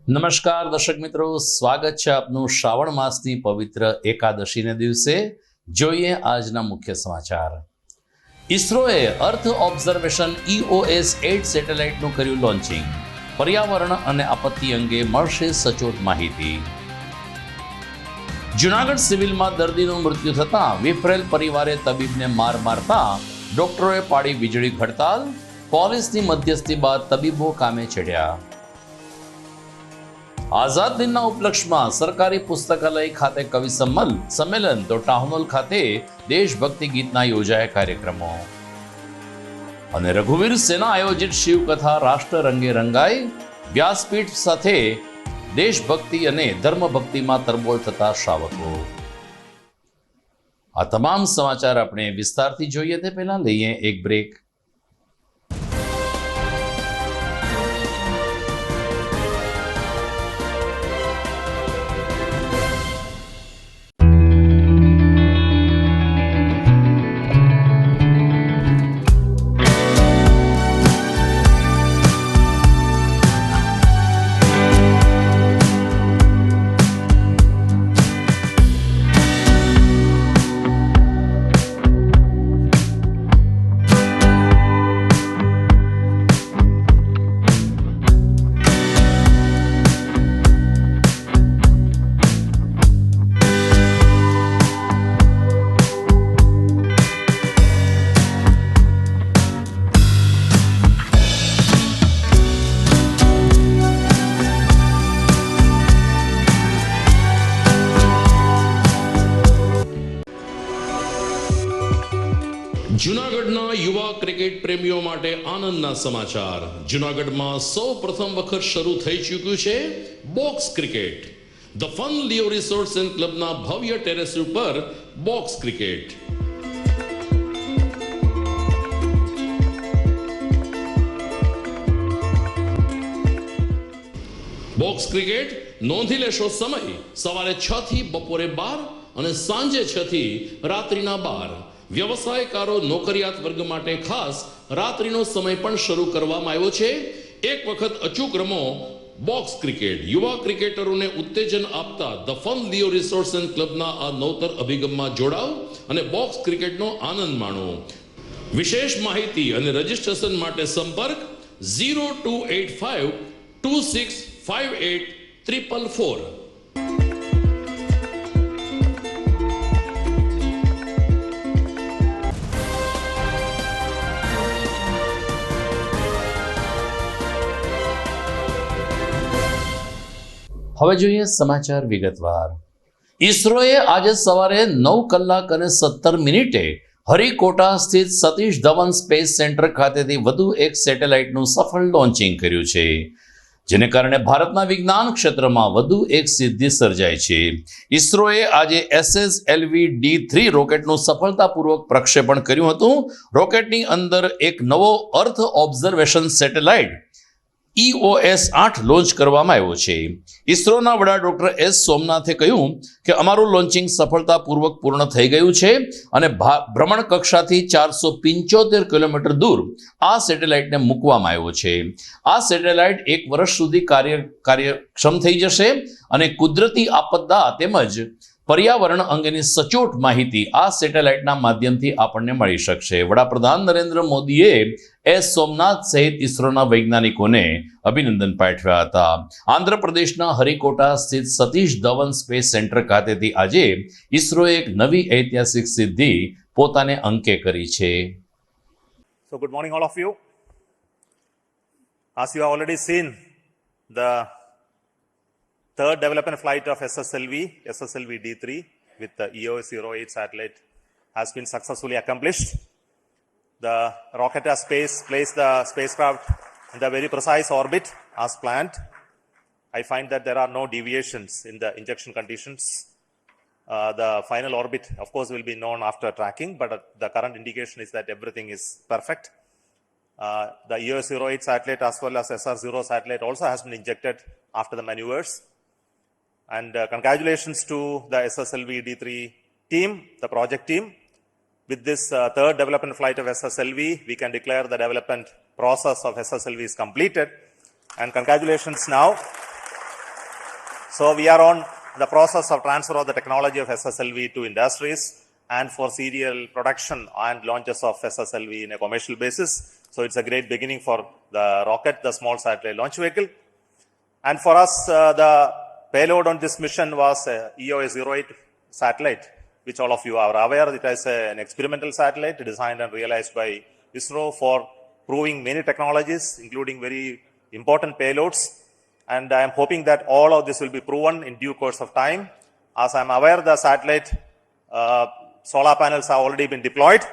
નમસ્કાર દર્શક મિત્રો, સ્વાગત છે આપનું શ્રાવણ માસની પવિત્ર એકાદશીને દિવસે. જોઈએ આજના મુખ્ય સમાચાર. ઇસરોએ અર્થ ઓબ્ઝર્વેશન EOS-8 સેટેલાઇટનું કર્યું લોન્ચિંગ. પર્યાવરણ અને આપત્તિ અંગે મળશે સચોટ માહિતી. જૂનાગઢ સિવિલમાં દર્દીનું મૃત્યુ થતાં વિફરેલ પરિવારે તબીબને માર મારતા ડોક્ટરોએ પાડી વીજળી હડતાલ. પોલીસની મધ્યસ્થી બાદ તબીબો કામે ચડ્યા. આઝાદ દિનના ઉપલક્ષમાં સરકારી પુસ્તકાલય ખાતે કવિ સંમેલન તો ટાઉન હોલ ખાતે દેશભક્તિ ગીતના યોજાયા કાર્યક્રમો. અને રઘુવીર સેના આયોજિત શિવકથા રાષ્ટ્ર રંગે રંગાઈ. વ્યાસપીઠ સાથે દેશભક્તિ અને ધર્મભક્તિમાં તરબોળ થતા શ્રાવકો. આ તમામ સમાચાર આપણે વિસ્તારથી જોઈએ તે પહેલા લઈએ એક બ્રેક. જૂનાગઢના યુવા ક્રિકેટ પ્રેમીઓ માટે આનંદના સમાચાર. જૂનાગઢમાં સૌ પ્રથમ વખત શરૂ થઈ ચૂક્યું છે box cricket. The Fun Leo Resorts and ક્લબના ભવ્ય ટેરેસ ઉપર બોક્સ ક્રિકેટ. બોક્સ ક્રિકેટ નોંધી લેશો સમય સવારે 6 થી બપોરે 12 અને સાંજે 6 થી રાત્રિના 12. વ્યવસાયકારો નોકરિયાત વર્ગ માટે ખાસ રાત્રિનો સમય પણ શરૂ કરવામાં આવ્યો છે. એક વખત અચૂક રમો બોક્સ ક્રિકેટ. યુવા ક્રિકેટરોને ઉત્તેજન આપતા the Fun Leo Resorts and ક્લબના આ નવતર અભિગમમાં જોડાઓ અને બોક્સ ક્રિકેટનો આનંદ માણો. વિશેષ માહિતી અને રજીસ્ટ્રેશન માટે સંપર્ક 0285 2658 444. હવે જોઈએ સમાચાર વિગતવાર. ઇસરોએ આજે સવારે 9:17 હરિકોટા સ્થિત સતીશ ધવન સ્પેસ સેન્ટર ખાતેથી વધુ એક સેટેલાઇટનું સફળ લોન્ચિંગ કર્યું છે, જેને કારણે ભારતના વિજ્ઞાન ક્ષેત્રમાં વધુ એક સિદ્ધિ સર્જાઈ છે. ઇસરોએ આજે SSLV-D3 રોકેટનું સફળતાપૂર્વક પ્રક્ષેપણ કર્યું હતું. રોકેટની અંદર એક નવો અર્થ ઓબ્ઝર્વેશન સેટેલાઇટ EOS-8 લોન્ચ કરવામાં આવ્યો છે. ઇસરોના વડા ડોક્ટર S સોમનાથે કહ્યું કે અમારું લોન્ચિંગ સફળતાપૂર્વક પૂર્ણ થઈ ગયું છે અને ભ્રમણ કક્ષાથી 475 કિલોમીટર દૂર આ સેટેલાઇટને મૂકવામાં આવ્યો છે. આ સેટેલાઇટ 1 વર્ષ સુધી કાર્યક્ષમ થઈ જશે અને કુદરતી આપદા તેમજ પર્યાવરણ અંગેની સચોટ માહિતી આ સેટેલાઇટના માધ્યમથી આપણને મળી શકશે. વડાપ્રધાન નરેન્દ્ર મોદીએ S સોમનાથ સહિત ઇસરોના વૈજ્ઞાનિકોને અભિનંદન પાઠવ્યા હતા. આંધ્રપ્રદેશના હરિકોટા સ્થિત સતીશ ધવન સ્પેસ સેન્ટર ખાતેથી આજે ઇસરોએ એક નવી ઐતિહાસિક સિદ્ધિ પોતાને અંકે કરી છે. So good morning all of you. As you have already seen, the third development flight of SSLV with the EOS-08 satellite has been successfully accomplished. The rocket has placed the spacecraft in the very precise orbit as planned. I find that there are no deviations in the injection conditions. The final orbit, of course, will be known after tracking, but the current indication is that everything is perfect. The EOS-08 satellite as well as SR-0 satellite also has been injected after the maneuvers. And congratulations to the SSLV-D3 team, the project team. With this third development flight of SSLV, we can declare the development process of SSLV is completed. And congratulations now So we are on the process of transfer of the technology of SSLV to industries and for serial production and launches of SSLV in a commercial basis. So it's a great beginning for the rocket, the small satellite launch vehicle. And for us, the payload on this mission was EOS-08 satellite, which all of you are aware. It is an experimental satellite designed and realized by ISRO for proving many technologies, including very important payloads. And I am hoping that all of this will be proven in due course of time. As I am aware, the satellite solar panels have already been deployed.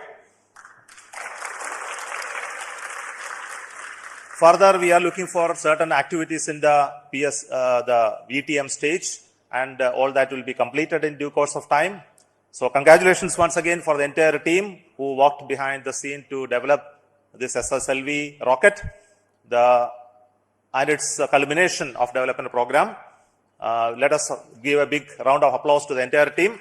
Further, we are looking for certain activities in the the VTM stage, and all that will be completed in due course of time. So congratulations once again for the entire team who worked behind the scene to develop this SSLV rocket and its culmination of development program. Let us give a big round of applause to the entire team.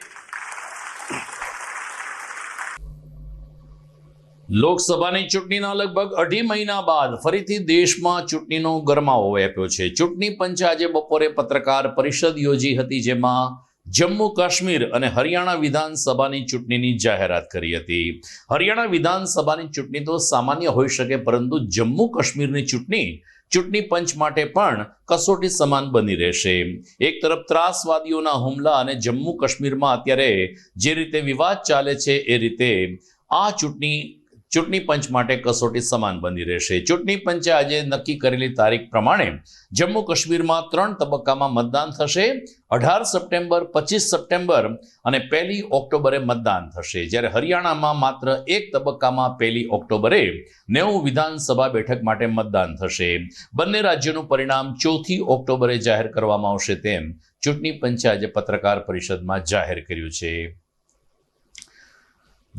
લોકસભાની ચૂંટણીના લગભગ 2.5 મહિના બાદ ફરીથી દેશમાં ચૂંટણીનો ગરમાવો વ્યાપ્યો છે. ચૂંટણી પંચે આજે બપોરે પત્રકાર પરિષદ યોજી હતી, જેમાં જમ્મુ કાશ્મીર અને હરિયાણા વિધાનસભાની ચૂંટણીની જાહેરાત કરી હતી. હરિયાણા વિધાનસભાની ચૂંટણી તો સામાન્ય હોઈ શકે, પરંતુ જમ્મુ કાશ્મીરની ચૂંટણી પંચ માટે પણ કસોટી સમાન બની રહેશે. એક તરફ ત્રાસવાદીઓના હુમલા અને જમ્મુ કાશ્મીરમાં અત્યારે જે રીતે વિવાદ ચાલે છે, એ રીતે આ ચૂંટણી પંચ માટે કસોટી સમાન બની રહેશે. ચૂંટણી પંચે આજે નક્કી કરેલી તારીખ પ્રમાણે જમ્મુ કાશ્મીરમાં 3 તબક્કામાં મતદાન થશે. 18 સપ્ટેમ્બર, 25 સપ્ટેમ્બર અને 1 ઓક્ટોબરે મતદાન થશે, જ્યારે હરિયાણામાં માત્ર 1 તબક્કામાં 1 ઓક્ટોબરે 90 વિધાનસભા બેઠક માટે મતદાન થશે. બંને રાજ્યોનું પરિણામ 4 ઓક્ટોબરે જાહેર કરવામાં આવશે, તેમ ચૂંટણી પંચે આજે પત્રકાર પરિષદમાં જાહેર કર્યું છે.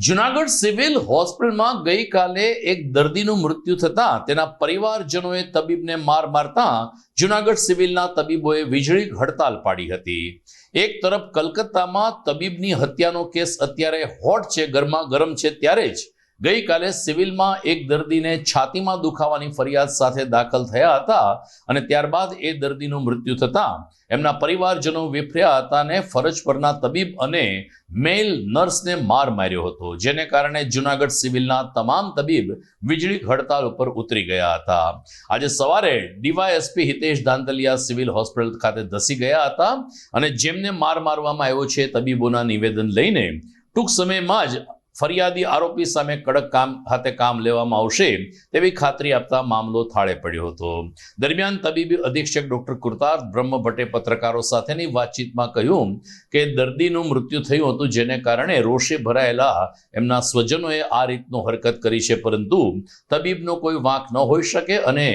જુનાગઢ સિવિલ હોસ્પિટલમાં ગઈકાલે એક દર્દીનું મૃત્યુ થતા તેના પરિવારજનોએ તબીબને માર મારતા જુનાગઢ સિવિલના તબીબોએ વીજળી હડતાલ પાડી હતી. એક તરફ કલકત્તામાં તબીબની હત્યાનો કેસ અત્યારે હોટ છે, ગરમા ગરમ છે, ત્યારે જ ગઈકાલે સિવિલમાં એક દર્દીને છાતીમાં દુખાવાની ફરિયાદ સાથે દાખલ થયા હતા અને ત્યારબાદ એ દર્દીનું મૃત્યુ થતા એમના પરિવારજનો વિફર્યા હતા અને ફરજ પરના તબીબ અને મેલ નર્સને માર માર્યો હતો, જેને કારણે જુનાગઢ સિવિલના તમામ તબીબ વીજળી હડતાલ ઉપર ઉતરી ગયા હતા. આજે સવારે ડીવાયએસપી હિતેશ દાંતલિયા સિવિલ હોસ્પિટલ ખાતે ધસી ગયા હતા અને જેમને માર મારવામાં આવ્યો છે તબીબોના નિવેદન લઈને ટૂંક સમયમાં જ ફરિયાદી આરોપી સામે કડક કામ લેવામાં આવશે તેવી ખાતરી આપતા મામલો થાળે પડ્યો હતો. દરમિયાન તબીબી અધિક્ષક ડોક્ટર કૃતાર્થ બ્રહ્મભટ્ટે પત્રકારો સાથેની વાતચીતમાં કહ્યું કે દર્દીનું મૃત્યુ થયું હતું, જેને કારણે રોષે ભરાયેલા એમના સ્વજનોએ આ રીતનો હરકત કરી છે, પરંતુ તબીબનો કોઈ વાંક ન હોઈ શકે અને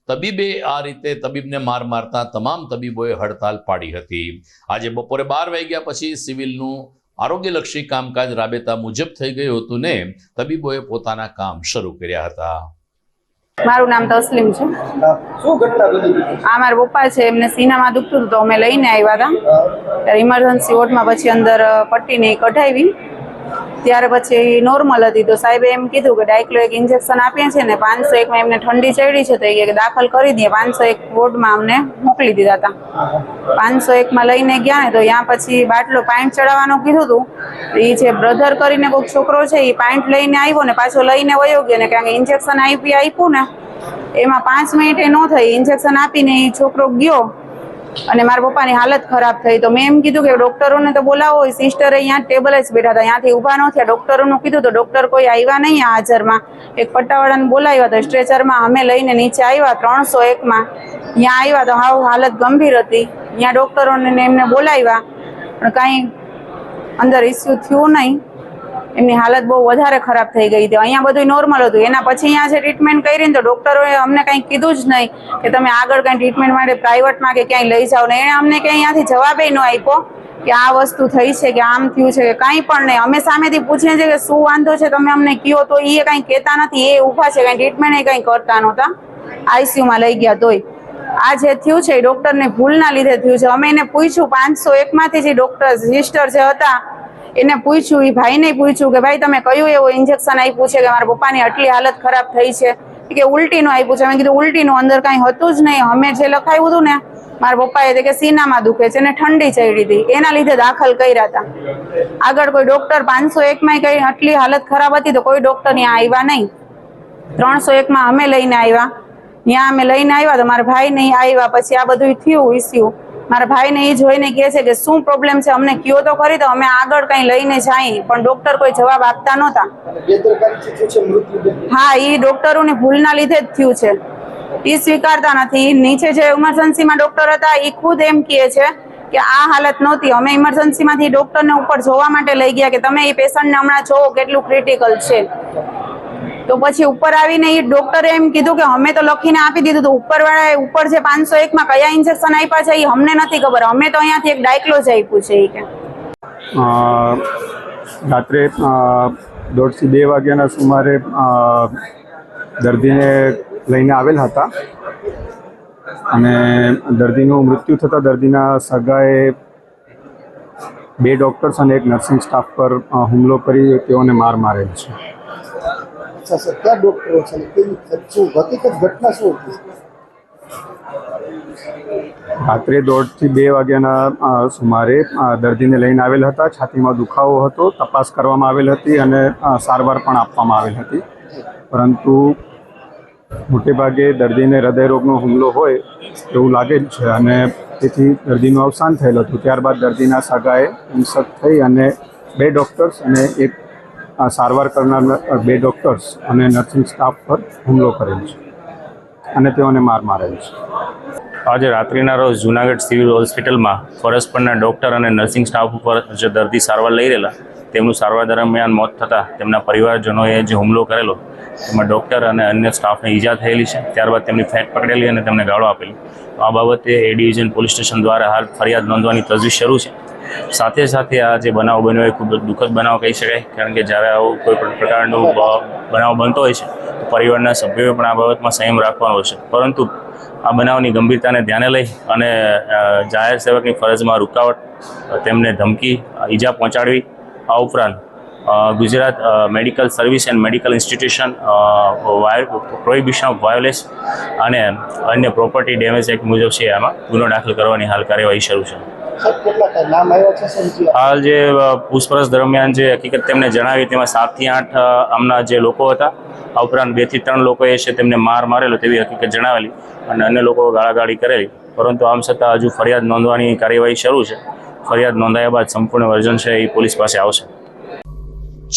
તબીબે આ રીતે તબીબને માર મારતા તમામ તબીબોએ હડતાલ પાડી હતી. આજે બપોરે 12 વાગ્યા પછી સિવિલનું આરોગ્યલક્ષી કામકાજ રાબેતા મુજબ થઈ ગયું હતું ને તબીબોએ પોતાના કામ શરૂ કર્યા હતા. મારું નામ તસ્લીમ છે. આ મારા પપ્પા છે, એમને સીનામાં દુખતું હતું તો અમે લઈને આવ્યા હતા. ઇમરજન્સી વોર્ડમાં પછી અંદર પટ્ટીને કઢાવી, ત્યારે પછી નોર્મલ હતી તો સાહેબે એમ કીધું કે ડાયક્લો એક ઇન્જેક્શન આપીએ છીએ ને 501માં એમને ઠંડી ચડી છે તો એ દાખલ કરી દઈએ. 501 વોર્ડમાં અમને મોકલી દીધા હતા. 501માં લઈને ગયા ને તો ત્યાં પછી બાટલો પાઇન્ટ ચડાવવાનું કીધું હતું. એ જે બ્રધર કરીને કોઈક છોકરો છે એ પાઇન્ટ લઈને આવ્યો ને પાછો લઈને વયો ગયો ને, કારણ કે ઇન્જેક્શન આપ્યું ને એમાં 5 મિનિટે ન થઈ, ઇન્જેક્શન આપીને એ છોકરો ગયો અને મારા પપ્પાની હાલત ખરાબ થઈ. તો મેં એમ કીધું કે ડોક્ટરોને તો બોલાવો. સિસ્ટરે અહીંયા ટેબલ જ બેઠા હતા, ત્યાંથી ઊભા ન થયા. ડોક્ટરોનું કીધું તો ડોક્ટર કોઈ આવ્યા નહીં હાજરમાં. એક પટ્ટાવાળાને બોલાવ્યા તો સ્ટ્રેચરમાં અમે લઈને નીચે આવ્યા 301માં. ત્યાં આવ્યા તો હાલત ગંભીર હતી. ત્યાં ડોક્ટરોને એમને બોલાવ્યા પણ કાંઈ અંદર ઇસ્યુ થયું નહીં. એમની હાલત બહુ વધારે ખરાબ થઈ ગઈ હતી. અહીંયા બધું નોર્મલ હતું. એના પછી અહીંયા જે ટ્રીટમેન્ટ કરી ને તો ડૉક્ટરોએ અમને કંઈ કીધું જ નહીં કે તમે આગળ કંઈ ટ્રીટમેન્ટ માટે પ્રાઇવેટમાં કે ક્યાંય લઈ જાઓ ને. એણે અમને કંઈ અહીંયાથી જવાબે ન આપ્યો કે આ વસ્તુ થઈ છે કે આમ થયું છે કે કાંઈ પણ નહીં. અમે સામેથી પૂછીએ છીએ કે શું વાંધો છે તમે અમને કહો તો એ કાંઈ કહેતા નથી. એ ઊભા છે, કાંઈ ટ્રીટમેન્ટ એ કંઈ કરતા નહોતા. આઈસીયુમાં લઈ ગયા તોય આ જે થયું છે એ ડૉક્ટરની ભૂલના લીધે થયું છે. અમે એને પૂછ્યું 501માંથી જે ડૉક્ટર સિસ્ટર જે હતા એને પૂછ્યું, એ ભાઈને પૂછ્યું કે ભાઈ તમે કયું એવું ઇન્જેક્શન આપ્યું છે કે મારા પપ્પાની આટલી હાલત ખરાબ થઈ છે કે ઉલટીનું આપ્યું છે. મેં કીધું ઉલટીનું અંદર કાંઈ હતું જ નહીં. અમે જે લખાવ્યું હતું ને મારા પપ્પાએ તે કે સીનામાં દુખે છે ને ઠંડી ચડી હતી, એના લીધે દાખલ કર્યા હતા. આગળ કોઈ ડોક્ટર 501માં કઈ આટલી હાલત ખરાબ હતી તો કોઈ ડોક્ટર ત્યાં આવ્યા નહીં. 301માં અમે લઈને આવ્યા, ત્યાં અમે લઈને આવ્યા તો મારા ભાઈ નહીં આવ્યા. પછી આ બધું થયું ઇસ્યુ. મારા ભાઈને એ જોઈને કહે છે કે શું પ્રોબ્લેમ છે અમને કયો તો ખરી, તો અમે આગળ કંઈ લઈને જાય, પણ ડોક્ટર કોઈ જવાબ આપતા નહોતા. હા, એ ડોક્ટરોની ભૂલના લીધે જ થયું છે. એ સ્વીકારતા નથી. નીચે જે ઇમરજન્સીમાં ડોક્ટર હતા એ ખુદ એમ કહે છે કે આ હાલત નહોતી, અમે ઇમરજન્સીમાંથી ડોક્ટરને ઉપર જોવા માટે લઈ ગયા કે તમે એ પેશન્ટને હમણાં જોવો કેટલું ક્રિટિકલ છે. તો પછી ઉપર આવીને એ ડોક્ટરે એમ કીધું કે અમે તો લખીને આપી દીધું, તો ઉપરવાળાએ ઉપર જે 501માં કયા ઇન્જેક્શન આપ્યા છે એ અમને નથી ખબર, અમે તો અહીંયાથી એક ડાયક્લોઝ આપ્યું છે. એ કે રાત્રે 1:30 થી 2 વાગ્યાના સુમારે દર્દીને લઈને આવેલ હતા અને દર્દીનું મૃત્યુ થતાં દર્દીના સગાએ 2 ડૉક્ટર્સ અને 1 નર્સિંગ સ્ટાફ પર હુમલો કરી તેઓને માર મારેલ છે. ક્યાં ડોક્ટરો છે, શું હકીકત ઘટના શું હતી? રાત્રે 1:30 થી 2 વાગ્યાના સુમારે દર્દીને લઈને આવેલ હતા. છાતીમાં દુખાવો હતો, તપાસ કરવામાં આવેલ હતી અને સારવાર પણ આપવામાં આવેલ હતી, પરંતુ મોટેભાગે દર્દીને હૃદયરોગનો હુમલો હોય એવું લાગે જ છે અને તેથી દર્દીનું અવસાન થયેલ હતું. ત્યારબાદ દર્દીના સગાએ હિંસક થઈ અને 2 ડૉક્ટર્સ અને 1 સારવાર કરનાર 2 ડૉક્ટર્સ અને નર્સિંગ સ્ટાફ પર હુમલો કરેલ છે અને તેઓને માર મારેલ છે. આજે રાત્રિના રોજ જૂનાગઢ સિવિલ હોસ્પિટલમાં ફરજ પરના ડૉક્ટર અને નર્સિંગ સ્ટાફ ઉપર જે દર્દી સારવાર લઈ રહેલા તેમનું સારવાર દરમિયાન મોત થતાં તેમના પરિવારજનોએ જે હુમલો કરેલો તેમાં ડૉક્ટર અને અન્ય સ્ટાફને ઈજા થયેલી છે. ત્યારબાદ તેમની ફેંક પકડેલી અને તેમને ગાળો આપેલી. આ બાબતે એ ડિવિઝન પોલીસ સ્ટેશન દ્વારા હાલ ફરિયાદ નોંધવાની તજવીજ શરૂ છે. સાથે સાથે આ જે બનાવ બન્યો એ ખૂબ જ દુઃખદ બનાવ કહી શકાય, કારણ કે જ્યારે આવું કોઈ પણ પ્રકારનો બનાવ બનતો હોય છે તો પરિવારના સભ્યોએ પણ આ બાબતમાં સંયમ રાખવાનો હોય છે. પરંતુ આ બનાવની ગંભીરતાને ધ્યાને લઈ અને જાહેર સેવકની ફરજમાં રૂકાવટ, તેમને ધમકી, ઈજા પહોંચાડવી, આ ઉપરાંત Gujarat medical service and medical institution prohibition of violence અને અન્ય પ્રોપર્ટી ડેમેજ એક્ટ મુજબ છે આમાં ગુનો દાખલ કરવાની હાલ કાર્યવાહી શરૂ છે. હાલ જે પૂછપરછ દરમિયાન જે હકીકત તેમને જણાવી તેમાં 7 થી 8 આમના જે લોકો હતા, આ ઉપરાંત 2 થી 3 લોકોએ છે તેમને મારેલો તેવી હકીકત જણાવેલી અને અન્ય લોકો ગાળાગાળી કરેલી. પરંતુ આમ છતાં હજુ ફરિયાદ નોંધવાની કાર્યવાહી શરૂ છે. ફરિયાદ નોંધાયા બાદ સંપૂર્ણ વર્ઝન છે એ પોલીસ પાસે આવશે.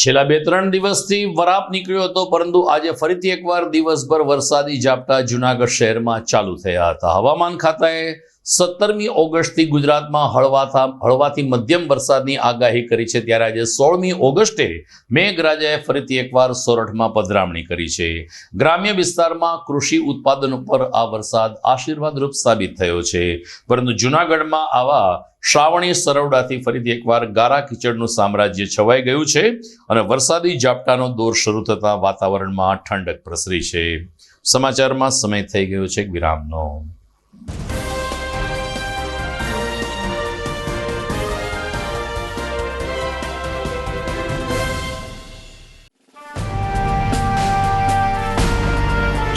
છેલ્લા 2-3 દિવસથી વરાપ નીકળ્યો હતો, પરંતુ આજે ફરીથી એકવાર દિવસભર વરસાદી ઝાપટા જૂનાગઢ શહેરમાં ચાલુ થયા હતા. હવામાન ખાતાએ 17મી ઓગસ્ટથી ગુજરાતમાં હળવાથી મધ્યમ વરસાદની આગાહી કરી છે. ત્યારે આજે 16મી ઓગસ્ટે મેઘરાજાએ ફરીથી એકવાર સોરઠમાં પધરામણી કરી છે. ગ્રામ્ય વિસ્તારમાં કૃષિ ઉત્પાદન ઉપર આ વરસાદ આશીર્વાદરૂપ સાબિત થયો છે, પરંતુ જૂનાગઢમાં આવા શ્રાવણી સરવડાથી ફરીથી એકવાર ગારા કીચડનું સામ્રાજ્ય છવાઈ ગયું છે અને વરસાદી ઝાપટાનો દોર શરૂ થતાં વાતાવરણમાં ઠંડક પ્રસરી છે. સમાચારમાં સમય થઈ ગયો છે એક વિરામનો.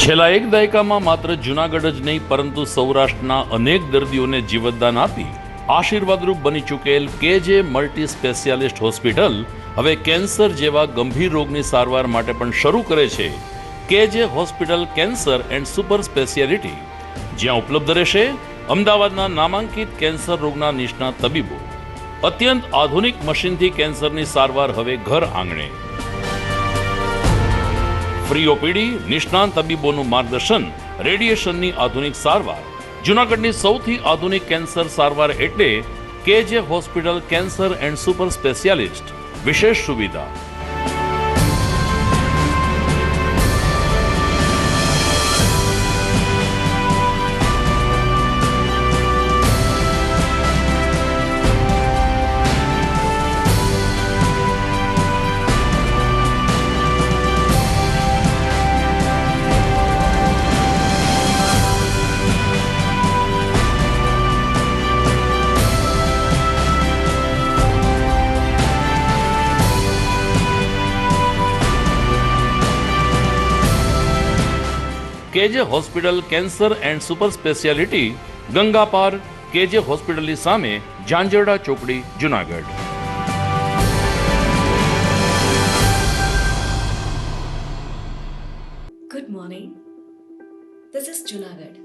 છેલ્લા એક દાયકામાં માત્ર જૂનાગઢ જ નહીં પરંતુ સૌરાષ્ટ્રના અનેક દર્દીઓને જીવતદાન આપી આશીર્વાદરૂપ બની ચૂકેલ કેજે મલ્ટી સ્પેશિયાલિસ્ટ હોસ્પિટલ હવે કેન્સર જેવા ગંભીર રોગની સારવાર માટે પણ શરૂ કરે છે કેજે hospital cancer and super speciality, જ્યાં ઉપલબ્ધ રહેશે અમદાવાદના નામાંકિત કેન્સર રોગના નિષ્ણાત તબીબો. અત્યંત આધુનિક મશીનથી કેન્સરની સારવાર હવે ઘર આંગણે. ફ્રી ઓપીડી, નિષ્ણાંત તબીબોનું માર્ગદર્શન, રેડિયેશનની આધુનિક સારવાર. જૂનાગઢની સૌથી આધુનિક કેન્સર સારવાર એટલે KJ hospital cancer and super specialist. વિશેષ સુવિધા KJ hospital cancer and super speciality Gangapar KJ હોસ્પિટલની સામે ઝાંઝરડા ચોકડી, Junagadh. Good morning. This is Junagadh.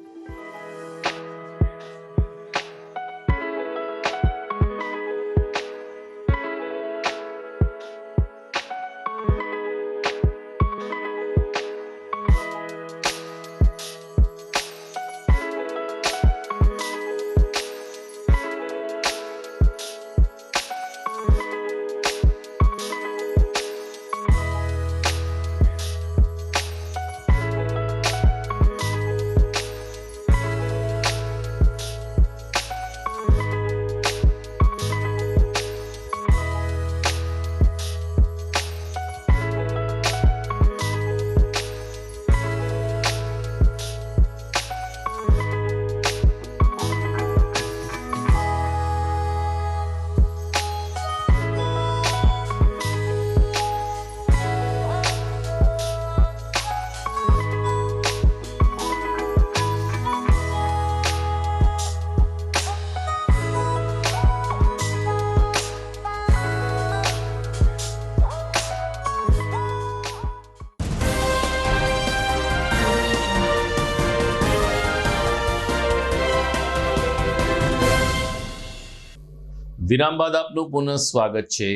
વિરામ બાદ આપનું પુનઃ સ્વાગત છે.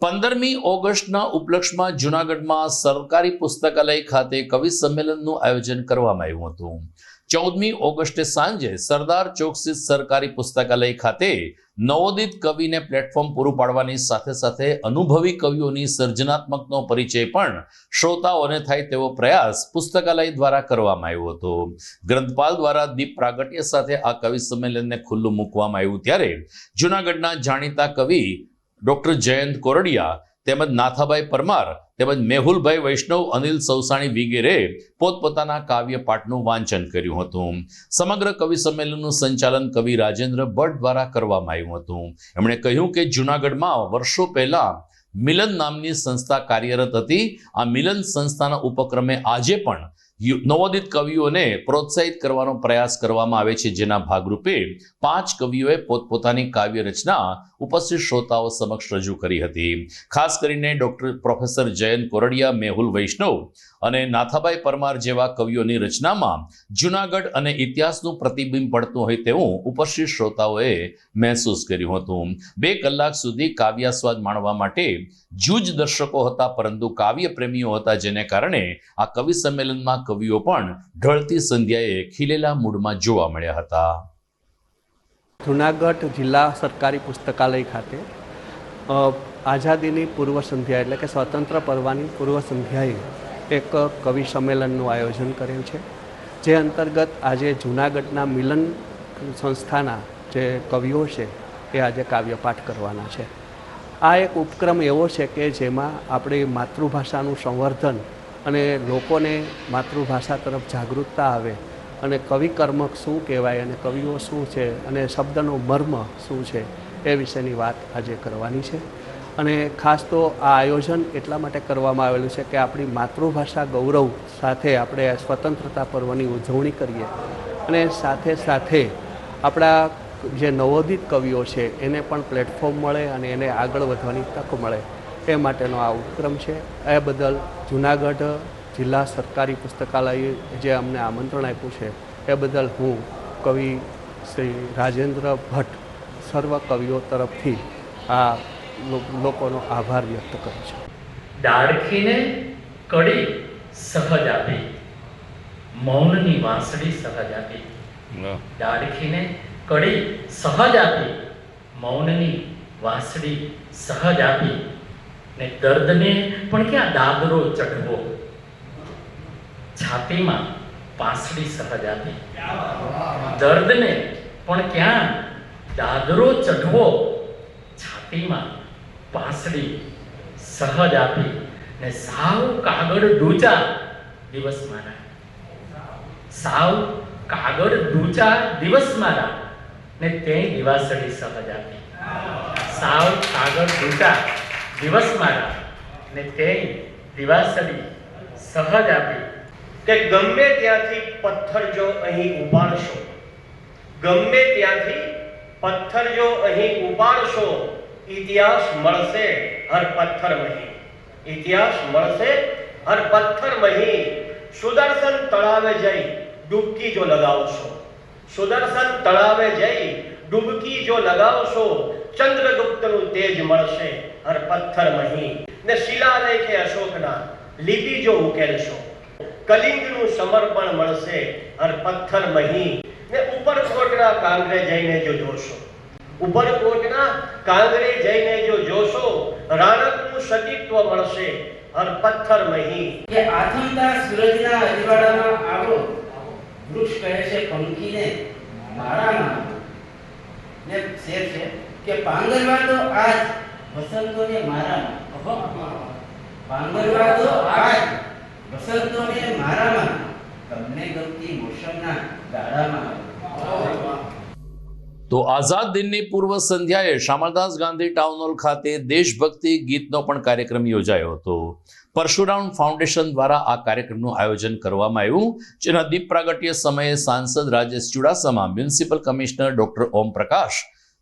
15મી ઓગસ્ટના ઉપલક્ષમાં જૂનાગઢમાં સરકારી પુસ્તકાલય ખાતે કવિ સંમેલનનું આયોજન કરવામાં આવ્યું હતું. 14મી ઓગસ્ટે સાંજે સરદાર ચોક સ્થિત સરકારી પુસ્તકાલય ખાતે નવોદિત કવિને પ્લેટફોર્મ પૂરું પાડવાની સાથે સાથે અનુભવી કવિઓની સર્જનાત્મકનો પરિચય પણ શ્રોતાઓને થાય તેવો પ્રયાસ પુસ્તકાલય દ્વારા કરવામાં આવ્યો હતો. ગ્રંથપાલ દ્વારા દીપ પ્રાગટ્ય સાથે આ કવિ સંમેલનને ખુલ્લું મૂકવામાં આવ્યું ત્યારે જૂનાગઢના જાણીતા કવિ ડોક્ટર જયંત કોરડિયા તેમજ નાથાભાઈ પરમાર તેમજ મેહુલભાઈ વૈષ્ણવ, અનિલ સૌસાણી વગેરે પોતપોતાના કાવ્ય પાઠનું વાંચન કર્યું હતું. સમગ્ર કવિ સંમેલનનું સંચાલન કવિ રાજેન્દ્ર ભટ્ટ દ્વારા કરવામાં આવ્યું હતું. એમણે કહ્યું કે જૂનાગઢમાં વર્ષો પહેલા મિલન નામની સંસ્થા કાર્યરત હતી. આ મિલન સંસ્થાના ઉપક્રમે આજે પણ નવોદિત કવિઓને પ્રોત્સાહિત કરવાનો પ્રયાસ કરવામાં આવે છે, જેના ભાગરૂપે 5 કવિઓએ પોતપોતાની કાવ્ય રચના ઉપસ્થિત શ્રોતાઓ સમક્ષ રજૂ કરી હતી. ખાસ કરીને ડોક્ટર પ્રોફેસર જયંત કોરડિયા, મેહુલ વૈષ્ણવ અને નાથાભાઈ પરમાર જેવા કવિઓની રચનામાં જૂનાગઢ અને ઇતિહાસનું પ્રતિબિંબ પડતું હોય તેવું ઉપસ્થિત શ્રોતાઓએ મહેસૂસ કર્યું હતું. 2 કલાક સુધી કાવ્યાસ્વાદ માણવા માટે જૂજ દર્શકો હતા, પરંતુ કાવ્ય પ્રેમીઓ હતા, જેને કારણે આ કવિ સંમેલનમાં કવિઓ પણ ઢળતી સંધ્યાએ ખીલેલા મૂડમાં જોવા મળ્યા હતા. જૂનાગઢ જિલ્લા સરકારી પુસ્તકાલય ખાતે આઝાદીની પૂર્વ સંધ્યા એટલે કે સ્વતંત્ર પર્વની પૂર્વ સંધ્યાએ એક કવિ સંમેલનનું આયોજન કરેલ છે, જે અંતર્ગત આજે જૂનાગઢના મિલન સંસ્થાના જે કવિઓ છે એ આજે કાવ્યપાઠ કરવાના છે. આ એક ઉપક્રમ એવો છે કે જેમાં આપણી માતૃભાષાનું સંવર્ધન અને લોકોને માતૃભાષા તરફ જાગૃતતા આવે અને કવિ કર્મક શું કહેવાય અને કવિઓ શું છે અને શબ્દનો મર્મ શું છે એ વિશેની વાત આજે કરવાની છે. અને ખાસ તો આ આયોજન એટલા માટે કરવામાં આવેલું છે કે આપણી માતૃભાષા ગૌરવ સાથે આપણે સ્વતંત્રતા પર્વની ઉજવણી કરીએ અને સાથે સાથે આપણા જે નવોદિત કવિઓ છે એને પણ પ્લેટફોર્મ મળે અને એને આગળ વધવાની તક મળે એ માટેનો આ ઉપક્રમ છે. એ બદલ જૂનાગઢ જિલ્લા સરકારી પુસ્તકાલયે જે અમને આમંત્રણ આપ્યું છે એ બદલ હું કવિ શ્રી રાજેન્દ્ર ભટ્ટ સર્વ કવિઓ તરફથી આ લોકોનો આભાર વ્યક્ત કરું છું. ડાળખીને કડી સહજ આપી, મૌનની વાંસળી સહજ આપી. ડાળખીને કડી સહજ આપી, મૌનની વાંસળી સહજ આપી, ને દર્દને પણ ક્યાં દાદરો ચઢવો, છાતીમાં પાંસળી સહજ આપી. દર્દને પણ ક્યાં દાદરો ચઢવો, છાતીમાં પાંસળી સહજ આપી, ને સાવ કાગળ ડૂચા દિવસ મારા, સાવ કાગળ ડૂચા દિવસ મારા, ને તે દિવાસળી સહજ આપી. સાવ કાગળ ડૂચા દિવસ મારા, ને તે દિવાસળી સહજ આપી. કે ગમે ત્યાંથી પથ્થર જો અહીં ઉપાડશો, ગમે ત્યાંથી પથ્થર જો અહીં ઉપાડશો, ઇતિહાસ મળશે હર પથ્થર મહી, ઇતિહાસ મળશે હર પથ્થર મહી. સુદર્શન તળાવે જઈ ડૂબકી જો લગાવશો, સુદર્શન તળાવે જઈ ડૂબકી જો લગાવશો, ચંદ્રગુપ્તનું તેજ મળશે હર પથ્થર મહી. ને શિલાલેખે અશોકના લિપિ જો ઉકેલશો, કલિંગનું સમર્પણ મળશે હર પથ્થર મહી. ને ઉપરકોટના કાંગરે જઈને જો જોશો, ઉપરકોટના કાંગરે જઈને જો જોશો, રાણકનું સતીત્વ મળશે હર પથ્થર મહી. કે આથમતા સૂરજના અજવાળામાં આવો, વૃક્ષ કહે છે પંખીને માળામાં. ને શેર છે કે પાંગરવા તો આજ વસંતોને મારામાં, પાંગરવા તો આજ વસંતોને મારામાં, તમને ગમતી મોસમના ગાળામાં. તો આઝાદ દિનની પૂર્વ સંધ્યાએ શામળદાસ ગાંધી ટાઉન હોલ ખાતે દેશભક્તિ ગીતનો પણ કાર્યક્રમ યોજાયો હતો. પરશુરામ ફાઉન્ડેશન દ્વારા આ કાર્યક્રમનું આયોજન કરવામાં આવ્યું, જેના દીપ પ્રાગટ્ય સમયે સાંસદ Rajesh Chudasama, municipal commissioner doctor Om Prakash,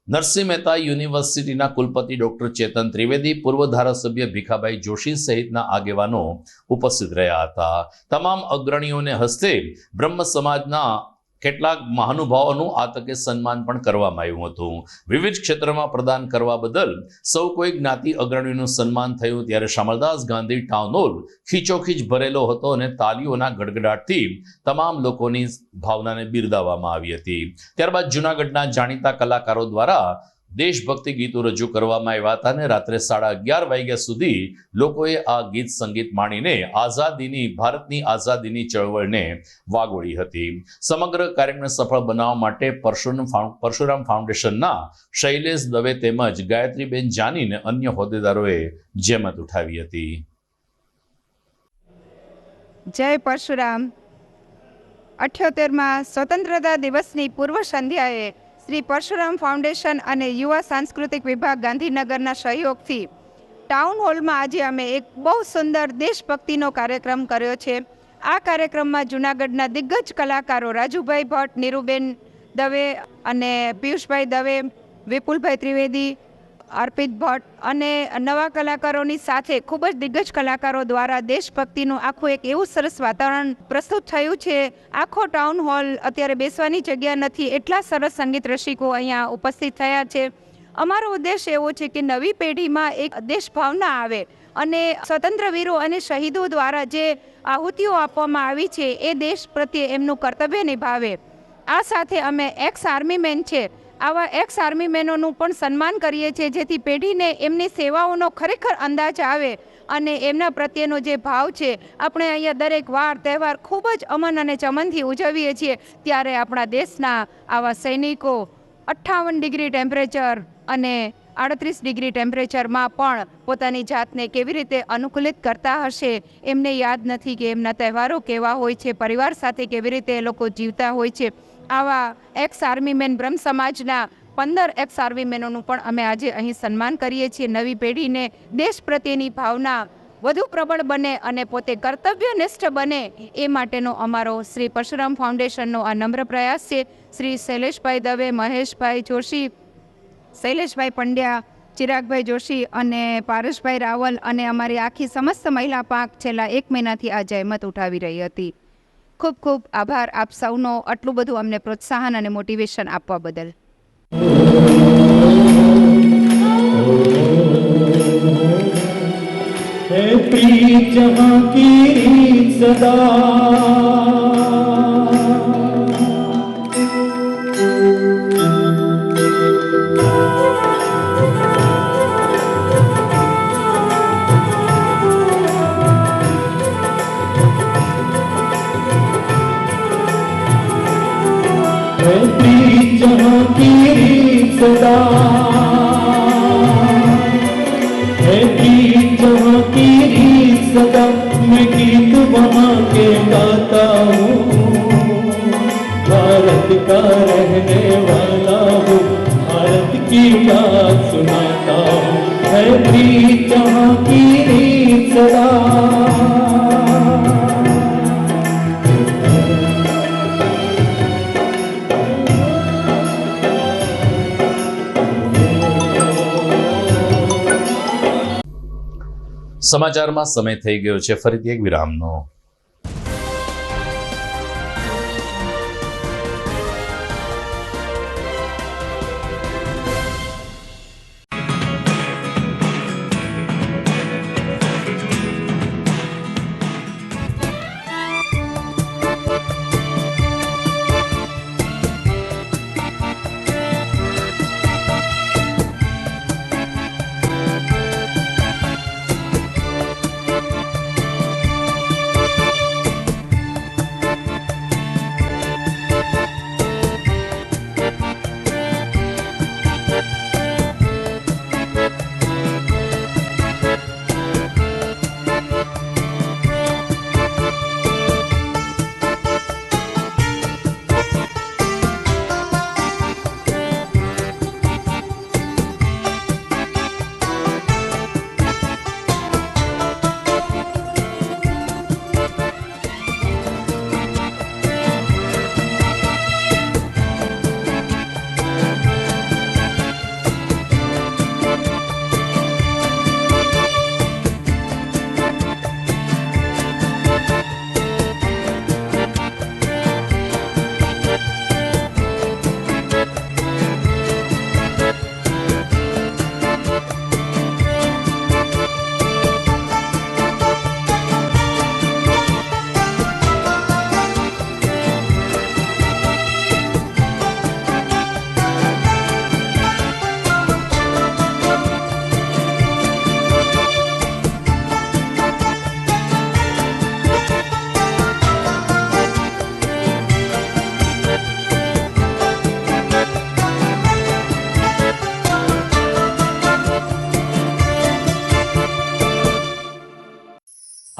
Narsinh Mehta યુનિવર્સિટીના કુલપતિ ડોક્ટર ચેતન ત્રિવેદી, પૂર્વ ધારાસભ્ય ભીખાભાઈ જોશી સહિતના આગેવાનો ઉપસ્થિત રહ્યા હતા. તમામ અગ્રણીઓને હસ્તે બ્રહ્મ સમાજના કેટલાક મહાનુભાવોનું આ તકે સન્માન પણ કરવામાં આવ્યું હતું. વિવિધ ક્ષેત્રમાં પ્રદાન કરવા બદલ સૌ કોઈ જ્ઞાતિ અગ્રણીનું સન્માન થયું, ત્યારે શામળદાસ ગાંધી ટાઉન હોલ ખીચોખીચ ભરેલો હતો અને તાલીઓના ગડગડાટથી તમામ લોકોની ભાવનાને બિરદાવવામાં આવી હતી. ત્યારબાદ જૂનાગઢના જાણીતા કલાકારો દ્વારા દેશભક્તિ ગીતો રજૂ કરવામાં આવ્યા હતા અને રાત્રે 11:30 વાગ્યા સુધી લોકોએ આ ગીત સંગીત માણીને ભારતની આઝાદીની ચળવળને વાગોળી હતી. સમગ્ર કાર્યક્રમને સફળ બનાવવા માટે પરશુરામ ફાઉન્ડેશનના શૈલેષ દવે તેમજ ગાયત્રીબેન જાની અને અન્ય હોદ્દેદારોએ જહેમત ઉઠાવી હતી. જય પરશુરામ. 78માં સ્વતંત્રતા દિવસની પૂર્વ સંધ્યાએ શ્રી પરશુરામ ફાઉન્ડેશન અને યુવા સાંસ્કૃતિક વિભાગ ગાંધીનગરના સહયોગથી ટાઉન હોલમાં આજે અમે એક બહુ સુંદર દેશભક્તિનો કાર્યક્રમ કર્યો છે. આ કાર્યક્રમમાં જૂનાગઢના દિગ્ગજ કલાકારો રાજુભાઈ ભટ્ટ, નીરુબેન દવે અને પિયુષભાઈ દવે, વિપુલભાઈ ત્રિવેદી, અર્પિત ભટ્ટ અને નવા કલાકારોની સાથે ખૂબ જ દિગ્ગજ કલાકારો દ્વારા દેશભક્તિનું આખું એક એવું સરસ વાતાવરણ પ્રસ્તુત થયું છે. આખો ટાઉન હોલ અત્યારે બેસવાની જગ્યા નથી, એટલા સરસ સંગીત રસિકો અહીંયા ઉપસ્થિત થયા છે. અમારો ઉદ્દેશ એવો છે કે નવી પેઢીમાં એક દેશભાવના આવે અને સ્વતંત્ર વીરો અને શહીદો દ્વારા જે આહુતિઓ આપવામાં આવી છે એ દેશ પ્રત્યે એમનું કર્તવ્ય નિભાવે. આ સાથે અમે એક્સ આર્મી મેન છે, આવા એક્સ આર્મી મેનોનું પણ સન્માન કરીએ છીએ, જેથી પેઢીને એમની સેવાઓનો ખરેખર અંદાજ આવે અને એમના પ્રત્યેનો જે ભાવ છે, આપણે અહીંયા દરેક વાર તહેવાર ખૂબ જ અમન અને ચમનથી ઉજવીએ છીએ, ત્યારે આપણા દેશના આવા સૈનિકો 58 ડિગ્રી ટેમ્પરેચર અને 38 ડિગ્રી ટેમ્પરેચરમાં પણ પોતાની જાતને કેવી રીતે અનુકૂલિત કરતા હશે, એમને યાદ નથી કે એમના તહેવારો કેવા હોય છે, પરિવાર સાથે કેવી રીતે એ લોકો જીવતા હોય છે. આવા એક્સ આર્મી મેન બ્રહ્મ સમાજના 15 એક્સ આર્મી મેનોનું પણ અમે આજે અહીં સન્માન કરીએ છીએ. નવી પેઢીને દેશ પ્રત્યેની ભાવના વધુ પ્રબળ બને અને પોતે કર્તવ્યનિષ્ઠ બને એ માટેનો અમારો શ્રી પરશુરામ ફાઉન્ડેશનનો આ નમ્ર પ્રયાસ છે. શ્રી શૈલેષભાઈ દવે, મહેશભાઈ જોશી, શૈલેષભાઈ પંડ્યા, ચિરાગભાઈ જોશી અને પારસભાઈ રાવલ અને અમારી આખી સમસ્ત મહિલા પાંખ છેલ્લા 1 મહિનાથી આ જહેમત ઉઠાવી રહી હતી. ખૂબ ખૂબ આભાર આપ સૌનો, આટલું બધું અમને પ્રોત્સાહન અને મોટિવેશન આપવા બદલ. मैं गीत वहाँ के गाता हूँ, भारत का रहने वाला हूँ, भारत की बात सुनाता हूँ, है प्रीत जहाँ की रीत सदा. સમાચારમાં સમય થઈ ગયો છે ફરીથી એક વિરામનો.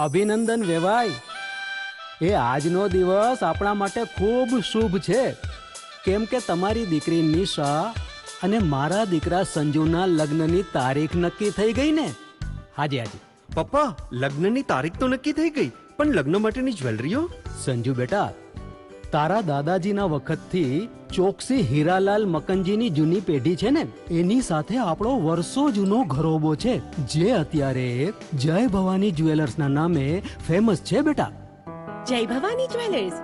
અભિનંદન વેવાઈ, એ આજનો દિવસ આપણા માટે ખૂબ શુભ છે, કેમ કે તમારી દીકરી નિશા અને મારા દીકરા સંજુના લગ્નની તારીખ નક્કી થઈ ગઈ ને. હાજી હાજી પપ્પા, લગ્નની તારીખ તો નક્કી થઈ ગઈ, પણ લગ્ન માટેની જ્વેલરીઓ? સંજુ બેટા, તારા દાદાજીના વખતથી ચોકસી હીરાલાલ મકનજીની જૂની પેઢી છે ને, એની સાથે આપણો વર્ષો જૂનો ઘરોબો છે, જે અત્યારે જય ભવાની જ્વેલર્સના નામે ફેમસ છે બેટા. જય ભવાની જ્વેલર્સ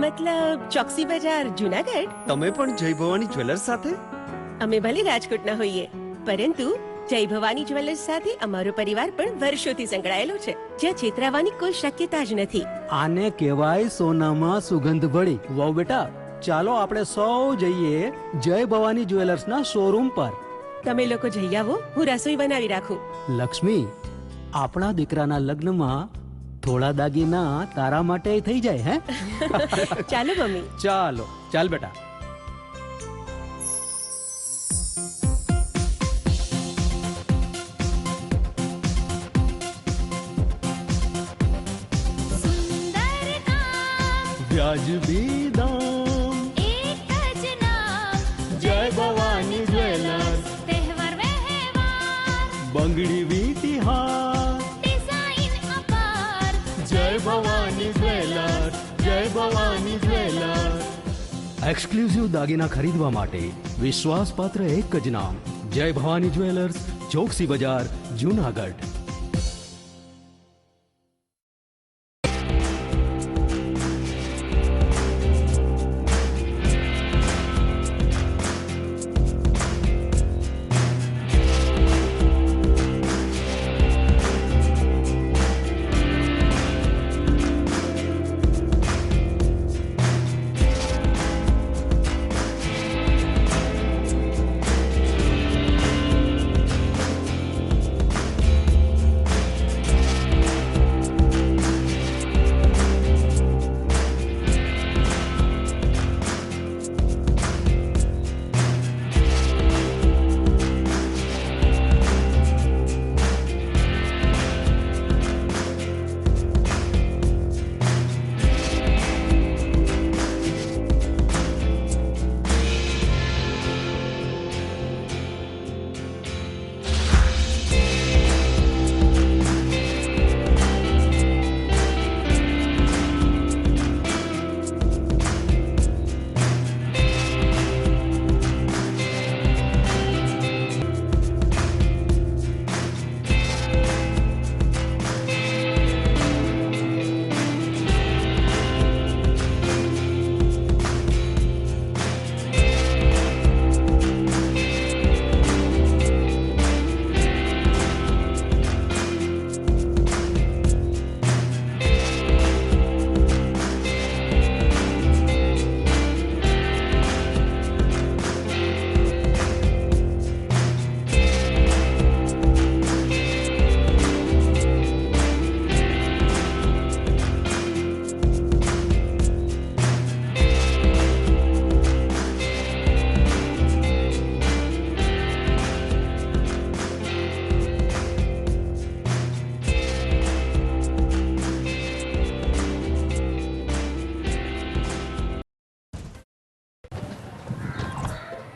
મતલબ ચોકસી બજાર, જુનાગઢ? તમે પણ જય ભવાની જ્વેલર્સ સાથે? અમે ભલે રાજકોટના હોઈએ, પરંતુ જય ભવાની જ્વેલર્સ સાથે અમારો પરિવાર પણ વર્ષોથી સંકળાયેલો છે, જ્યાં છેતરાવાની કોઈ શક્યતા જ નથી. આને કહેવાય સોનામાં સુગંધ ભળી. વાવ બેટા, ચાલો આપણે સૌ જઈએ જય ભવાની જ્વેલર્સના શોરૂમ પર. તમે લોકો જઈ આવો, હું રસોઈ બનાવી રાખું. લક્ષ્મી, આપણા દીકરાના લગ્નમાં થોડા દાગીના તારા માટે થઈ જાય. હે ચાલો મમ્મી. ચાલો ચાલ બેટા. વ્યાજબી દામ, એક જ નામ, જય ભવાની જ્વેલર્સ. તહેવાર વ્યવહાર, બંગડી વીટી હાર, ડિઝાઇન અપાર, જય ભવાની જ્વેલર્સ, જય ભવાની જ્વેલર્સ. એક્સક્લુઝિવ દાગીના ખરીદવા માટે વિશ્વાસપાત્ર એક જ નામ, જય ભવાની જ્વેલર્સ, ચોકસી બજાર, જુનાગઢ.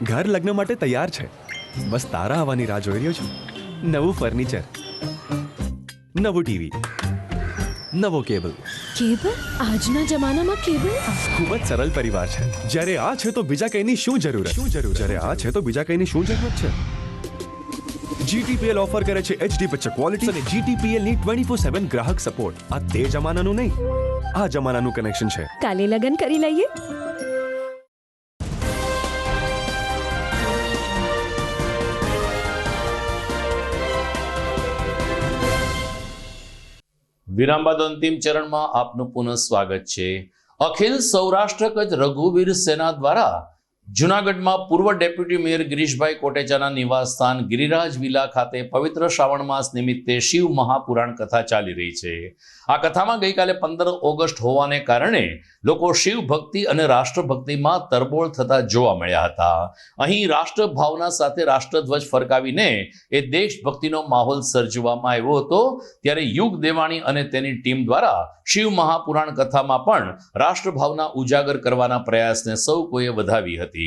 ઘર લગ્ન માટે તૈયાર છે, બસ તારા આવવાની રાહ જોઈ રહ્યો છું. નવું ફર્નિચર, નવું ટીવી, નવો કેબલ. કેબલ? આજના જમાનામાં કેબલ? ખૂબ જ સરળ પરિવાર છે. જ્યારે આ છે તો બીજા કંઈની શું જરૂરત? જ્યારે આ છે તો બીજા કંઈની શું જરૂરત છે? GTPL ઓફર કરે છે HD પિક્ચર ક્વોલિટી અને GTPL ની 24/7 ગ્રાહક સપોર્ટ. આ તે જમાનાનું નહીં, આ જમાનાનું કનેક્શન છે. કાલે લગન કરી લઈએ. વિરામ બાદ અંતિમ ચરણમાં આપનું પુનઃ સ્વાગત છે. અખિલ સૌરાષ્ટ્ર કચ્છ રઘુવીર સેના દ્વારા જૂનાગઢમાં પૂર્વ ડેપ્યુટી મેયર ગિરીશભાઈ કોટેચાના નિવાસસ્થાન ગિરિરાજ વિલા ખાતે પવિત્ર શ્રાવણ માસ નિમિત્તે શિવ મહાપુરાણ કથા ચાલી રહી છે. આ કથામાં ગઈકાલે 15 ઓગસ્ટ હોવાને કારણે લોકો શિવ ભક્તિ અને રાષ્ટ્રભક્તિમાં તરબોળ થતા જોવા મળ્યા હતા. અહીં રાષ્ટ્રભાવના સાથે રાષ્ટ્રધ્વજ ફરકાવીને એ દેશભક્તિનો માહોલ સર્જવામાં આવ્યો હતો. ત્યારે યુગ દેવાણી અને તેની ટીમ દ્વારા શિવ મહાપુરાણ કથામાં પણ રાષ્ટ્રભાવના ઉજાગર કરવાના પ્રયાસને સૌ કોઈએ વધાવી હતી.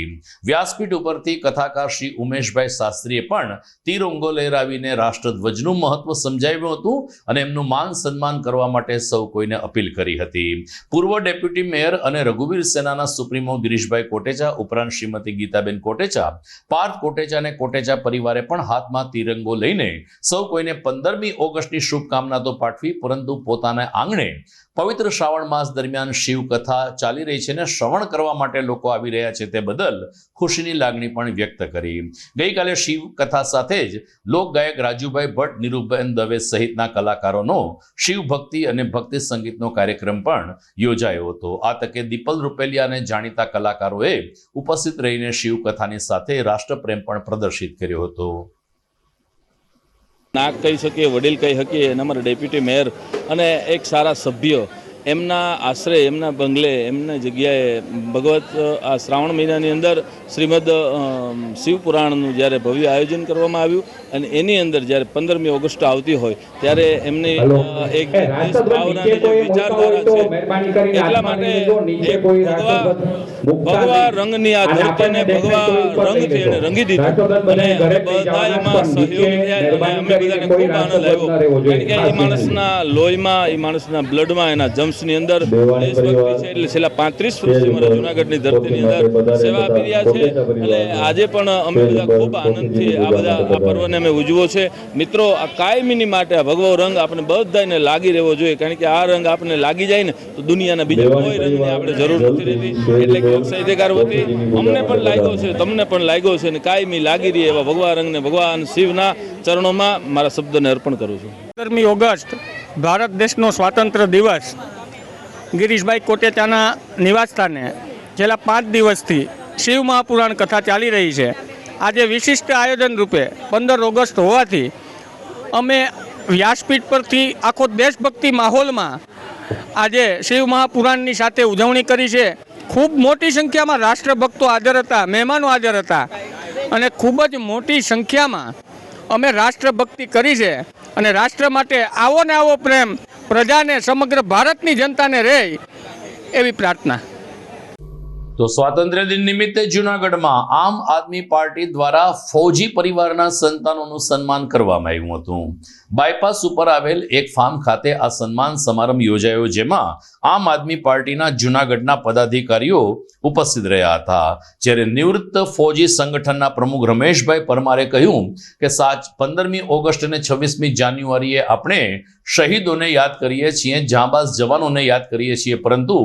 વ્યાસપીઠ ઉપરથી કથાકાર શ્રી ઉમેશભાઈ શાસ્ત્રીએ પણ તિરંગો લહેરાવીને રાષ્ટ્રધ્વજનું મહત્વ સમજાવ્યું હતું અને એમનું માન સન્માન કરવા માટે સૌ કોઈને અપીલ કરી હતી. પૂર્વ ડેપ્યુટી મેયર અને રઘુવીર સેનાના સુપ્રીમો ગિરીશભાઈ કોટેચા ઉપરાંત શ્રીમતી ગીતાબેન કોટેચા, પાર્થ કોટેચા અને કોટેચા પરિવારે પણ હાથમાં તિરંગો લઈને સૌ કોઈને 15મી ઓગસ્ટની શુભકામના તો પાઠવી, પરંતુ પોતાના આંગણે પવિત્ર શ્રાવણ માસ દરમિયાન શિવ કથા ચાલી રહી છે અને શ્રવણ કરવા માટે લોકો આવી રહ્યા છે તે બદલ ખુશીની લાગણી પણ વ્યક્ત કરી. ગઈકાલે શિવ કથા સાથે જ લોકગાયક રાજુભાઈ ભટ્ટ, નીરુબેન દવે સહિતના કલાકારોનો શિવ ભક્તિ અને ભક્તિ સંગીતનો કાર્યક્રમ પણ યોજાયો હતો. આ તકે દીપલ રૂપેલિયા અને જાણીતા કલાકારોએ ઉપસ્થિત રહીને શિવ કથાની સાથે રાષ્ટ્રપ્રેમ પણ પ્રદર્શિત કર્યો હતો. નાક કહી શકીએ, વડીલ કહી શકીએ, અમારા ડેપ્યુટી મેયર અને એક સારા સભ્ય એમના આશરે, એમના બંગલે, એમના જગ્યાએ ભગવત આ શ્રાવણ મહિનાની અંદર શ્રીમદ શિવપુરાણનું જ્યારે ભવ્ય આયોજન કરવામાં આવ્યું અને એની અંદર જ્યારે 15મી ઓગસ્ટ આવતી હોય ત્યારે એમની એક દેશ ભાવનાની જે વિચારધારા છે એટલા માટે ભગવા રંગની આ ધરતીને ભગવા રંગથી એને રંગી દીધું અને બધા એમાં સહયોગી થયા અને અમે બધાને ખૂબ આનંદ આવ્યો. કારણ કે એ માણસના લોહીમાં, એ માણસના બ્લડમાં, એના જમ્સની અંદર દેશભક્તિ છે. એટલે છેલ્લા 35 વર્ષથી અમારા જૂનાગઢની ધરતીની અંદર સેવા આપી રહ્યા છે અને આજે પણ અમે બધા ખૂબ આનંદથી આ બધા આ પર્વને અમે ઉજવો છે. મિત્રો, આ કાયમીની માટે આ ભગવો રંગ આપણે બધાને લાગી રહેવો જોઈએ. કારણ કે આ રંગ આપણને લાગી જાય ને તો દુનિયાના બીજા કોઈ રંગની આપણે જરૂર નથી રહેતી. એટલે કે સાહિત્યકાર વતી અમને પણ લાગ્યો છે, તમને પણ લાગ્યો છે અને કાયમી લાગી રહી એવા ભગવા રંગને ભગવાન શિવના ચરણોમાં મારા શબ્દને અર્પણ કરું છું. 15મી ઓગસ્ટ ભારત દેશનો સ્વાતંત્ર્ય દિવસ ગિરીશભાઈ કોટેચાના નિવાસસ્થાને છેલ્લા 5 દિવસથી શિવ મહાપુરાણ કથા ચાલી રહી છે. આજે વિશિષ્ટ આયોજન રૂપે 15 ઓગસ્ટ હોવાથી અમે વ્યાસપીઠ પરથી આખો દેશભક્તિ માહોલમાં આજે શિવ મહાપુરાણની સાથે ઉજવણી કરી છે. ખૂબ મોટી સંખ્યામાં રાષ્ટ્રભક્તો હાજર હતા, મહેમાનો હાજર હતા અને ખૂબ જ મોટી સંખ્યામાં અમે રાષ્ટ્રભક્તિ કરી છે અને રાષ્ટ્ર માટે આવો ને આવો પ્રેમ પ્રજાને, સમગ્ર ભારતની જનતાને રહે એવી પ્રાર્થના. તો સ્વાતંત્ર્ય દિન નિમિત્તે જૂનાગઢમાં આમ આદમી પાર્ટી દ્વારા ફૌજી પરિવારના સંતાનોનું સન્માન કરવામાં આવ્યું હતું. બાયપાસ ઉપર આવેલ એક ફાર્મ ખાતે આ સન્માન સમારંભ યોજાયો, જેમાં આમ આદમી પાર્ટીના જૂનાગઢના પદાધિકારીઓ ઉપસ્થિત રહ્યા હતા. જ્યારે નિવૃત્ત ફૌજી સંગઠનના પ્રમુખ રમેશભાઈ પરમારે કહ્યું કે 15મી ઓગસ્ટ અને 26મી જાન્યુઆરીએ આપણે શહીદોને યાદ કરીએ છીએ, જાંબાઝ જવાનોને યાદ કરીએ છીએ, પરંતુ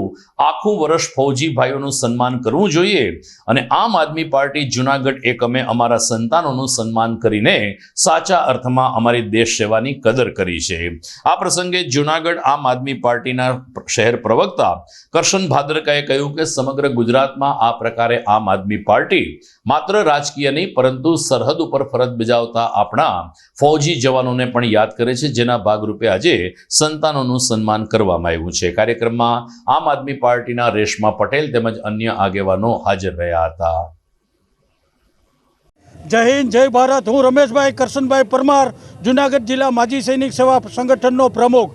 આખું વર્ષ ફૌજી ભાઈઓનું સન્માન કરવું જોઈએ અને આમ આદમી પાર્ટી જૂનાગઢ એકમે અમારા સંતાનોનું સન્માન કરીને સાચા અર્થમાં અમારી દેશ સેવાની કદર કરી છે. આ પ્રસંગે જૂનાગઢ આમ આદમી પાર્ટીના શહેર પ્રવક્તા કરશન ભાદરકાએ કહ્યું કે સમગ્ર ગુજરાતમાં આ પ્રકારે આમ આદમી પાર્ટી માત્ર રાજકીય નહીં પરંતુ સરહદ ઉપર ફરજ બજાવતા આપણા ફૌજી જવાનોને પણ યાદ કરે છે, જેના ભાગરૂપે આજે સંતાનોનું સન્માન કરવામાં આવ્યું છે. કાર્યક્રમમાં આમ આદમી પાર્ટીના રેશમા પટેલ તેમજ અન્ય આગેવાનો હાજર રહ્યા હતા. જય હિન્દ, જય ભારત. હું રમેશભાઈ કરશનભાઈ પરમાર, જૂનાગઢ જિલ્લા માજી સૈનિક સેવા સંગઠનનો પ્રમુખ.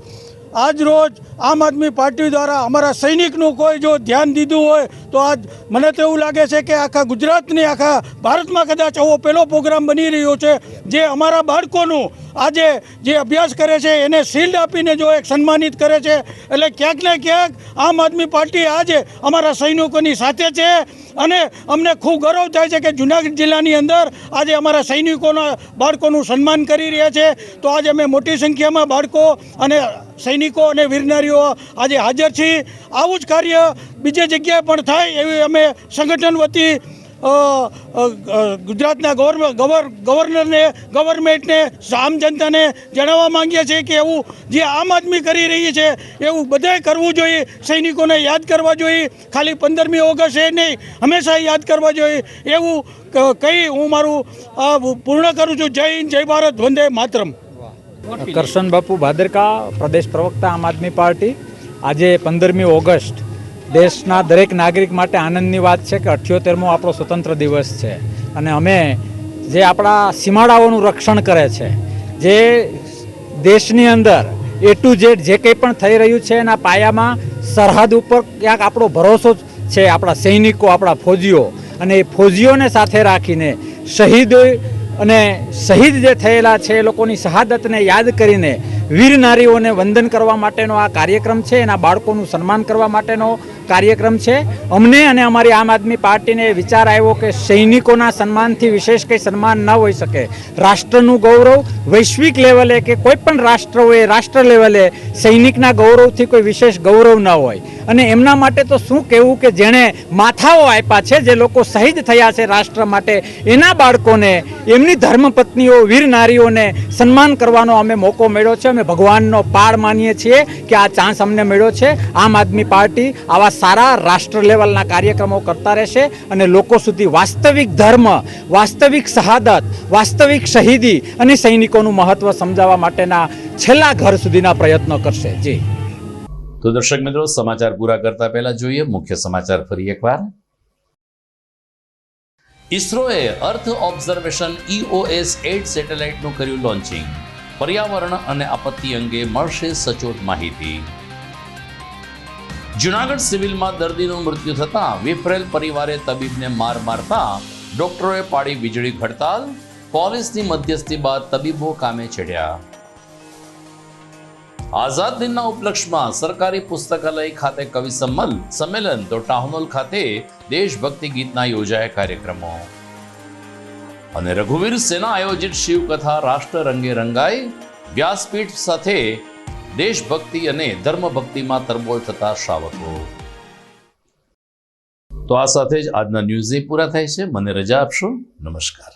આજ રોજ આમ આદમી પાર્ટી દ્વારા અમારા સૈનિકનું કોઈ જો ધ્યાન દીધું હોય તો આજ મને તો એવું લાગે છે કે આખા ગુજરાતની આખા ભારતમાં કદાચ આવો પહેલો પ્રોગ્રામ બની રહ્યો છે જે અમારા બાળકોનું આજે જે અભ્યાસ કરે છે એને શિલ્ડ આપીને જો એક સન્માનિત કરે છે એટલે ક્યાંક ને ક્યાંક આમ આદમી પાર્ટી આજે અમારા સૈનિકોની સાથે છે અને અમને ખૂબ ગૌરવ થાય છે કે જૂનાગઢ જિલ્લાની અંદર આજે અમારા સૈનિકોના બાળકોનું સન્માન કરી રહ્યા છે તો આજે અમે મોટી સંખ્યામાં બાળકો અને સૈનિકો અને વીરનારીઓ આજે હાજર છીએ. આવું જ કાર્ય બીજી જગ્યાએ પણ થાય એવી અમે સંગઠન વતી ગુજરાતના ગવર્નરને ગવર્મેન્ટને આમ જનતાને જણાવવા માંગીએ છીએ કે એવું જે આમ આદમી કરી રહી છે એવું બધાએ કરવું જોઈએ. સૈનિકોને યાદ કરવા જોઈએ, ખાલી 15મી ઓગસ્ટે નહીં હંમેશા યાદ કરવા જોઈએ એવું કહી હું મારું પૂર્ણ કરું છું. જય હિન્દ, જય ભારત, વંદે માતરમ. કરશન બાપુ ભાદરકા, પ્રદેશ પ્રવક્તા આમ આદમી પાર્ટી. આજે 15મી ઓગસ્ટ દેશના દરેક નાગરિક માટે આનંદની વાત છે કે 78મો આપણો સ્વતંત્ર દિવસ છે અને અમે જે આપણા સીમાડાઓનું રક્ષણ કરે છે, જે દેશની અંદર A to Z જે કંઈ પણ થઈ રહ્યું છે એના પાયામાં સરહદ ઉપર ક્યાંક આપણો ભરોસો છે આપણા સૈનિકો, આપણા ફૌજીઓ, અને એ ફૌજીઓને સાથે રાખીને શહીદ જે થયેલા છે એ લોકોની શહાદતને યાદ કરીને વીર નારીઓને વંદન કરવા માટેનો આ કાર્યક્રમ છે, એના બાળકોનું સન્માન કરવા માટેનો કાર્યક્રમ છે. અમને અને અમારી આમ આદમી પાર્ટીને વિચાર આવ્યો કે સૈનિકોના સન્માનથી વિશેષ કંઈ સન્માન ન હોઈ શકે. રાષ્ટ્રનું ગૌરવ વૈશ્વિક લેવલે કે કોઈ પણ રાષ્ટ્ર હોય રાષ્ટ્ર લેવલે સૈનિકના ગૌરવથી કોઈ વિશેષ ગૌરવ ન હોય અને એમના માટે તો શું કહેવું કે જેણે માથાઓ આપ્યા છે, જે લોકો શહીદ થયા છે રાષ્ટ્ર માટે, એના બાળકોને, એમની ધર્મપત્નીઓ, વીર નારીઓને સન્માન કરવાનો અમે મોકો મળ્યો છે. અમે ભગવાનનો પાર માનીએ છીએ કે આ ચાન્સ અમને મળ્યો છે. આમ આદમી પાર્ટી આવા સારા રાષ્ટ્ર લેવલના કાર્યક્રમો કરતા રહેશે અને લોકો સુધી વાસ્તવિક ધર્મ, વાસ્તવિક શહાદત, વાસ્તવિક શહીદી અને સૈનિકોનું મહત્વ સમજાવવા માટેના છેલ્લા ઘર સુધીના પ્રયત્નો કરશે. જી તો દર્શક મિત્રો, સમાચાર પૂરા કરતા પહેલા જોઈએ મુખ્ય સમાચાર ફરી એકવાર. ઇસરોએ અર્થ ઓબ્ઝર્વેશન EOS 8 સેટેલાઇટનું કર્યું લોન્ચિંગ. પર્યાવરણ અને આપત્તિ અંગે મળશે સચોટ માહિતી. જૂનાગઢ સિવિલમાં દર્દીનું મૃત્યુ થતાં વિફરેલ પરિવારે તબીબને માર મારતા ડોક્ટરોએ પાડી વીજળી હડતાલ. પોલીસની મધ્યસ્થી બાદ તબીબો કામે ચડ્યા. આઝાદ દિનના ઉપલક્ષમાં સરકારી પુસ્તકાલય ખાતે કવિ સંમેલન તો ટાઉન હોલ ખાતે દેશભક્તિ ગીતના યોજાયા કાર્યક્રમો. અને રઘુવીર સેના આયોજિત શિવકથા રાષ્ટ્ર રંગે રંગાઈ. વ્યાસપીઠ સાથે દેશભક્તિ અને ધર્મભક્તિમાં તરબોળ થતા શ્રાવકો. તો આ સાથે જ આજના ન્યૂઝ પૂરા થાય છે. મને રજા આપશો. નમસ્કાર.